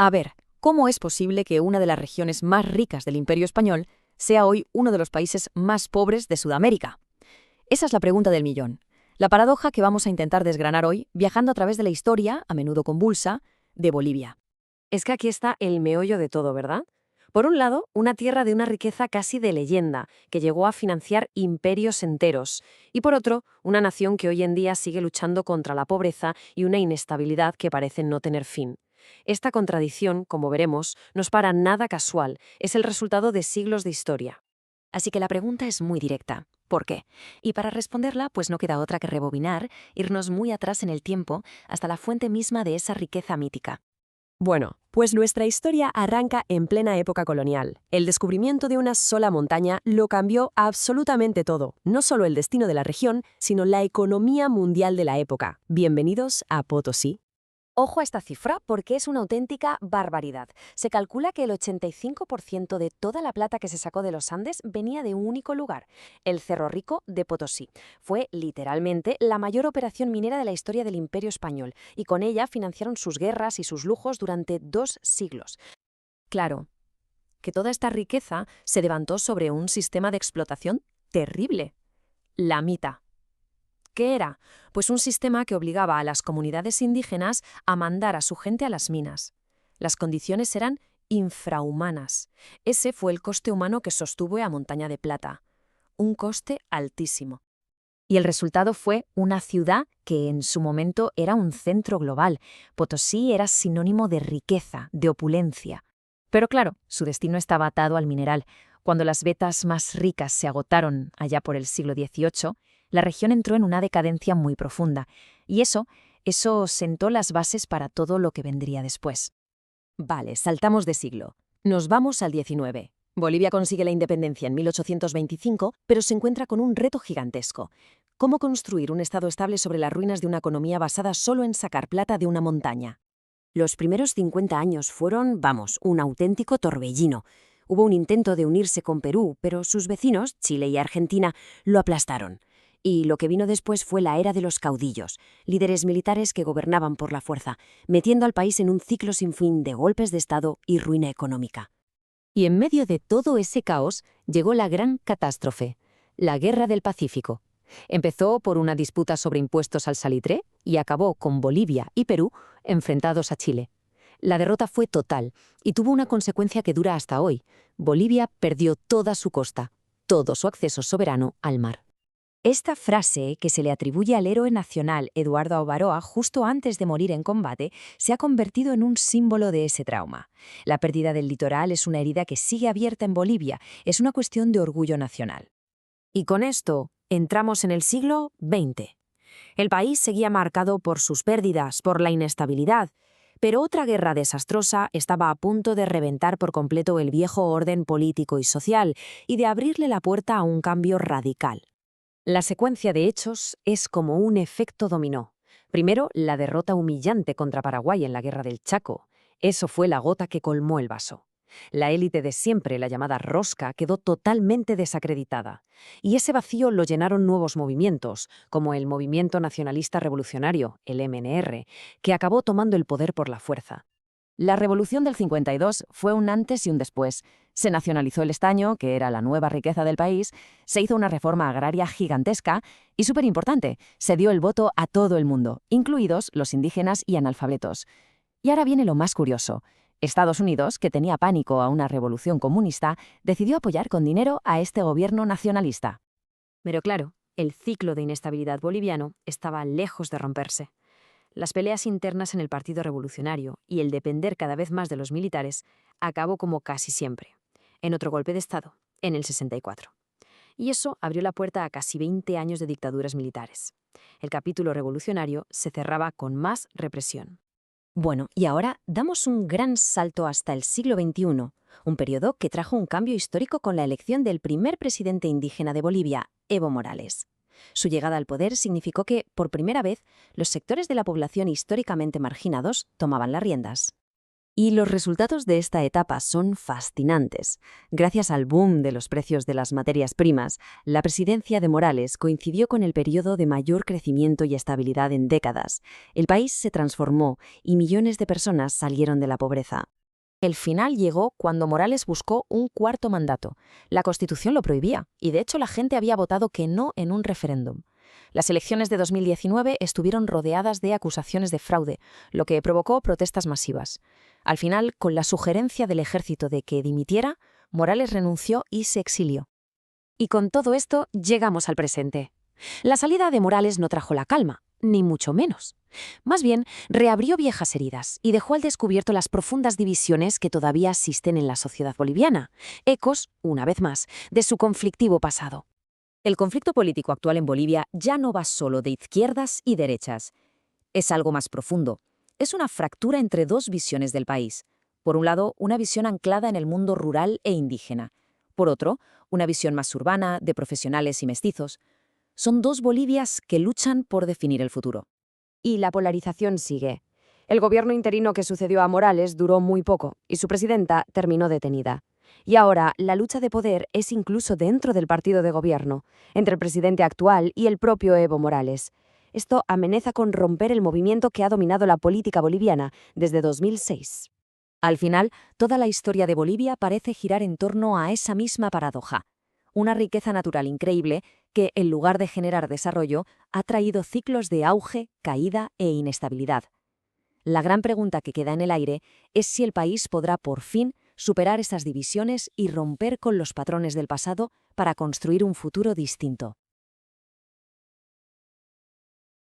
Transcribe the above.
A ver, ¿cómo es posible que una de las regiones más ricas del Imperio Español sea hoy uno de los países más pobres de Sudamérica? Esa es la pregunta del millón. La paradoja que vamos a intentar desgranar hoy, viajando a través de la historia, a menudo convulsa, de Bolivia. Es que aquí está el meollo de todo, ¿verdad? Por un lado, una tierra de una riqueza casi de leyenda, que llegó a financiar imperios enteros, y por otro, una nación que hoy en día sigue luchando contra la pobreza y una inestabilidad que parece no tener fin. Esta contradicción, como veremos, no es para nada casual, es el resultado de siglos de historia. Así que la pregunta es muy directa. ¿Por qué? Y para responderla, pues no queda otra que rebobinar, irnos muy atrás en el tiempo, hasta la fuente misma de esa riqueza mítica. Bueno, pues nuestra historia arranca en plena época colonial. El descubrimiento de una sola montaña lo cambió absolutamente todo, no solo el destino de la región, sino la economía mundial de la época. Bienvenidos a Potosí. Ojo a esta cifra porque es una auténtica barbaridad. Se calcula que el 85% de toda la plata que se sacó de los Andes venía de un único lugar, el Cerro Rico de Potosí. Fue literalmente la mayor operación minera de la historia del Imperio Español y con ella financiaron sus guerras y sus lujos durante 2 siglos. Claro, que toda esta riqueza se levantó sobre un sistema de explotación terrible, la mita. ¿Qué era? Pues un sistema que obligaba a las comunidades indígenas a mandar a su gente a las minas. Las condiciones eran infrahumanas. Ese fue el coste humano que sostuvo a Montaña de Plata. Un coste altísimo. Y el resultado fue una ciudad que en su momento era un centro global. Potosí era sinónimo de riqueza, de opulencia. Pero claro, su destino estaba atado al mineral. Cuando las vetas más ricas se agotaron allá por el siglo XVIII, la región entró en una decadencia muy profunda. Y eso sentó las bases para todo lo que vendría después. Vale, saltamos de siglo. Nos vamos al XIX. Bolivia consigue la independencia en 1825, pero se encuentra con un reto gigantesco. ¿Cómo construir un estado estable sobre las ruinas de una economía basada solo en sacar plata de una montaña? Los primeros 50 años fueron, un auténtico torbellino. Hubo un intento de unirse con Perú, pero sus vecinos, Chile y Argentina, lo aplastaron. Y lo que vino después fue la era de los caudillos, líderes militares que gobernaban por la fuerza, metiendo al país en un ciclo sin fin de golpes de Estado y ruina económica. Y en medio de todo ese caos llegó la gran catástrofe, la Guerra del Pacífico. Empezó por una disputa sobre impuestos al salitre y acabó con Bolivia y Perú enfrentados a Chile. La derrota fue total y tuvo una consecuencia que dura hasta hoy. Bolivia perdió toda su costa, todo su acceso soberano al mar. Esta frase, que se le atribuye al héroe nacional Eduardo Alvaroa justo antes de morir en combate, se ha convertido en un símbolo de ese trauma. La pérdida del litoral es una herida que sigue abierta en Bolivia, es una cuestión de orgullo nacional. Y con esto, entramos en el siglo XX. El país seguía marcado por sus pérdidas, por la inestabilidad, pero otra guerra desastrosa estaba a punto de reventar por completo el viejo orden político y social y de abrirle la puerta a un cambio radical. La secuencia de hechos es como un efecto dominó. Primero, la derrota humillante contra Paraguay en la Guerra del Chaco. Eso fue la gota que colmó el vaso. La élite de siempre, la llamada rosca, quedó totalmente desacreditada. Y ese vacío lo llenaron nuevos movimientos, como el Movimiento Nacionalista Revolucionario, el MNR, que acabó tomando el poder por la fuerza. La Revolución del 52 fue un antes y un después. Se nacionalizó el estaño, que era la nueva riqueza del país, se hizo una reforma agraria gigantesca y, súper importante, se dio el voto a todo el mundo, incluidos los indígenas y analfabetos. Y ahora viene lo más curioso. Estados Unidos, que tenía pánico a una revolución comunista, decidió apoyar con dinero a este gobierno nacionalista. Pero claro, el ciclo de inestabilidad boliviano estaba lejos de romperse. Las peleas internas en el Partido Revolucionario y el depender cada vez más de los militares acabó como casi siempre, en otro golpe de Estado, en el 64. Y eso abrió la puerta a casi 20 años de dictaduras militares. El capítulo revolucionario se cerraba con más represión. Bueno, y ahora damos un gran salto hasta el siglo XXI, un periodo que trajo un cambio histórico con la elección del primer presidente indígena de Bolivia, Evo Morales. Su llegada al poder significó que, por primera vez, los sectores de la población históricamente marginados tomaban las riendas. Y los resultados de esta etapa son fascinantes. Gracias al boom de los precios de las materias primas, la presidencia de Morales coincidió con el periodo de mayor crecimiento y estabilidad en décadas. El país se transformó y millones de personas salieron de la pobreza. El final llegó cuando Morales buscó un cuarto mandato. La Constitución lo prohibía, y de hecho la gente había votado que no en un referéndum. Las elecciones de 2019 estuvieron rodeadas de acusaciones de fraude, lo que provocó protestas masivas. Al final, con la sugerencia del ejército de que dimitiera, Morales renunció y se exilió. Y con todo esto llegamos al presente. La salida de Morales no trajo la calma, ni mucho menos. Más bien, reabrió viejas heridas y dejó al descubierto las profundas divisiones que todavía existen en la sociedad boliviana, ecos, una vez más, de su conflictivo pasado. El conflicto político actual en Bolivia ya no va solo de izquierdas y derechas. Es algo más profundo. Es una fractura entre dos visiones del país. Por un lado, una visión anclada en el mundo rural e indígena. Por otro, una visión más urbana, de profesionales y mestizos. Son dos Bolivias que luchan por definir el futuro. Y la polarización sigue. El gobierno interino que sucedió a Morales duró muy poco y su presidenta terminó detenida. Y ahora la lucha de poder es incluso dentro del partido de gobierno, entre el presidente actual y el propio Evo Morales. Esto amenaza con romper el movimiento que ha dominado la política boliviana desde 2006. Al final, toda la historia de Bolivia parece girar en torno a esa misma paradoja. Una riqueza natural increíble que, en lugar de generar desarrollo, ha traído ciclos de auge, caída e inestabilidad. La gran pregunta que queda en el aire es si el país podrá por fin superar esas divisiones y romper con los patrones del pasado para construir un futuro distinto.